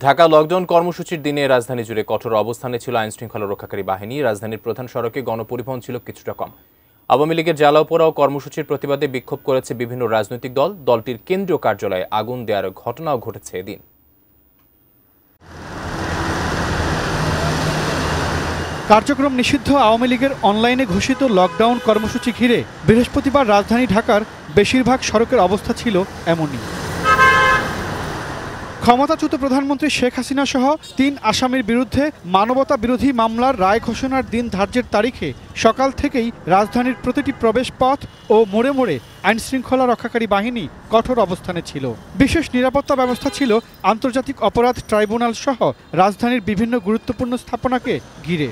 Dhaka lockdown কর্মসূচির দিনে রাজধানী জুড়ে কঠোর অবস্থানে ছিল আইনশৃঙ্খলা রক্ষাকারী বাহিনী। রাজধানীর প্রধান সড়কে গণপরিবহন ছিল কিছুটা কম। আওয়ামী লীগের জ্বালাও পোড়াও কর্মসূচির প্রতিবাদে বিক্ষোভ করেছে বিভিন্ন রাজনৈতিক দল। দলটির কেন্দ্রীয় কার্যালয়ে আগুন দেওয়ার ঘটনাও ঘটেছে এদিন। কার্যক্রম নিষিদ্ধ আওয়ামী লীগের অনলাইনে ঘোষিত লকডাউন কর্মসূচি ঘিরে বৃহস্পতিবার রাজধানী ঢাকার বেশিরভাগ সড়কের অবস্থা ছিল এমনই। ক্ষমতাচ্যুত প্রধানমন্ত্রী শেখ হাসিনা সহ ৩ আসামির বিরুদ্ধে মানবতা বিরোধী মামলার রায় ঘোষণার দিন ধার্যের তারিখে সকাল থেকেই রাজধানীর প্রতিটি প্রবেশ পথ ও মোড়ে মোড়ে আইনশৃঙ্খলা রক্ষাকারী বাহিনী কঠোর অবস্থানে ছিল। বিশেষ নিরাপত্তা ব্যবস্থা ছিল আন্তর্জাতিক অপরাধ ট্রাইব্যুনাল সহ রাজধানীর বিভিন্ন গুরুত্বপূর্ণ স্থাপনাকে ঘিরে।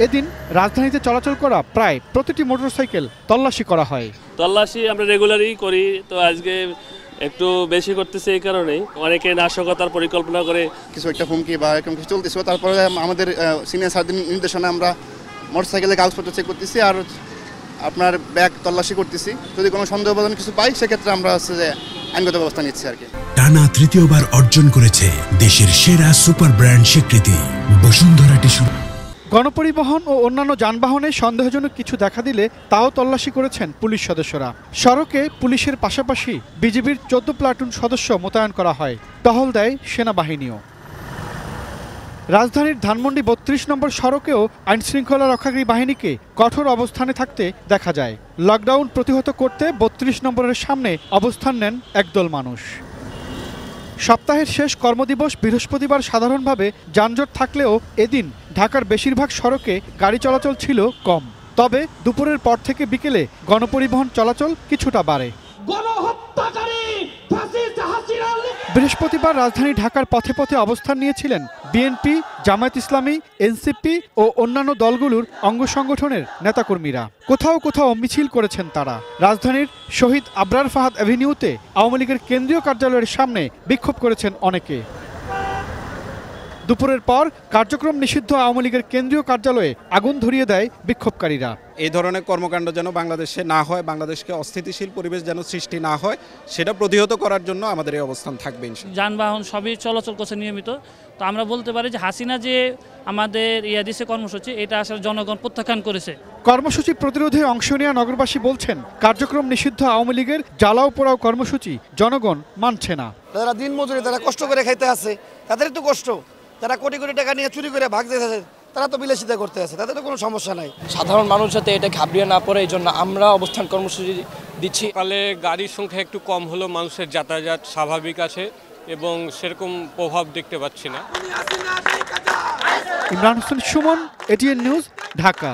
এদিন রাজধানীতে চলাচল করা প্রায় প্রতিটি মোটরসাইকেল তল্লাশি করা হয়। তল্লাশি আমরা রেগুলারই করি, তো আজকে একটু বেশি করতেছে। এই কারণেই অনেকে নাশকতার পরিকল্পনা করে কিছু একটা হুমকি বা এরকম কিছু চলতেছে। তারপরে আমাদের সিনিয়র স্যারদের নির্দেশনা আমরা মোটরসাইকেলের কাগজপত্র চেক করতেছি আর আপনার ব্যাগ তল্লাশি করতেছি। যদি কোনো সন্দেহভাজন কিছু পাই সেক্ষেত্রে আমরা আইনগত ব্যবস্থা নিচ্ছি আর কি। টানা তৃতীয়বার অর্জন করেছে দেশের সেরা সুপার ব্র্যান্ড স্বীকৃতি বসুন্ধরা টিস্যু। গণপরিবহন ও অন্যান্য যানবাহনে সন্দেহজনক কিছু দেখা দিলে তাও তল্লাশি করেছেন পুলিশ সদস্যরা। সড়কে পুলিশের পাশাপাশি বিজিবির 14 প্লাটুন সদস্য মোতায়েন করা হয়, টহল দেয় সেনাবাহিনীও। রাজধানীর ধানমন্ডি 32 নম্বর সড়কেও আইনশৃঙ্খলা রক্ষাকারী বাহিনীকে কঠোর অবস্থানে থাকতে দেখা যায়। লকডাউন প্রতিহত করতে 32 নম্বরের সামনে অবস্থান নেন একদল মানুষ। সপ্তাহের শেষ কর্মদিবস বৃহস্পতিবার সাধারণভাবে যানজট থাকলেও এদিন ঢাকার বেশিরভাগ সড়কে গাড়ি চলাচল ছিল কম। তবে দুপুরের পর থেকে বিকেলে গণপরিবহন চলাচল কিছুটা বাড়ে। বৃহস্পতিবার রাজধানী ঢাকার পথে পথে অবস্থান নিয়েছিলেন বিএনপি, জামায়াত ইসলামী, এনসিপি ও অন্যান্য দলগুলোর অঙ্গ সংগঠনের নেতাকর্মীরা। কোথাও কোথাও মিছিল করেছেন তারা। রাজধানীর শহীদ আবরার ফাহাদ অ্যাভিনিউতে আওয়ামী লীগের কেন্দ্রীয় কার্যালয়ের সামনে বিক্ষোভ করেছেন অনেকে। দুপুরের পর কার্যক্রম নিষিদ্ধ আওয়ামী লীগের কেন্দ্রীয় কার্যালয়ে আগুন ধরিয়ে দেয় বিক্ষোভকারীরা। এই ধরনের কর্মকাণ্ড যেন বাংলাদেশে না হয়, বাংলাদেশকে অস্থিতিশীল পরিবেশ যেন সৃষ্টি না হয়, সেটা প্রতিহত করার জন্য আমাদের এই অবস্থান থাকবে। যানবাহন সবই চলাচল করছে নিয়মিত। তো আমরা বলতে পারি যে হাসিনা যে আমাদের দিছে কর্মসূচি, এটা আসলে জনগণ প্রত্যাখ্যান করেছে। কর্মসূচি প্রতিরোধে অংশ নেওয়া নগরবাসী বলছেন, কার্যক্রম নিষিদ্ধ আওয়ামী লীগের জ্বালাও পোড়াও কর্মসূচি জনগণ মানছে না। যারা দিন মজুরি, তারা কষ্ট করে খাইতে আছে, তাদের তো কষ্ট। যারা কোটি কোটি টাকা নিয়ে চুরি করে ভাগ দিতেছে, তারা তো বিলাসিতা করতে আছে, তাদের তো কোনো সমস্যা নাই। সাধারণ মানুষ যাতে এটা ঘাবড়িয়ে না পড়ে, এই জন্য আমরা অবস্থান কর্মসূচি দিচ্ছি। সকালে গাড়ির সংখ্যা একটু কম হলো, মানুষের যাতায়াত স্বাভাবিক আছে এবং সেরকম প্রভাব দেখতে পাচ্ছি না। Imran Hossain Suman, ATN news, Dhaka.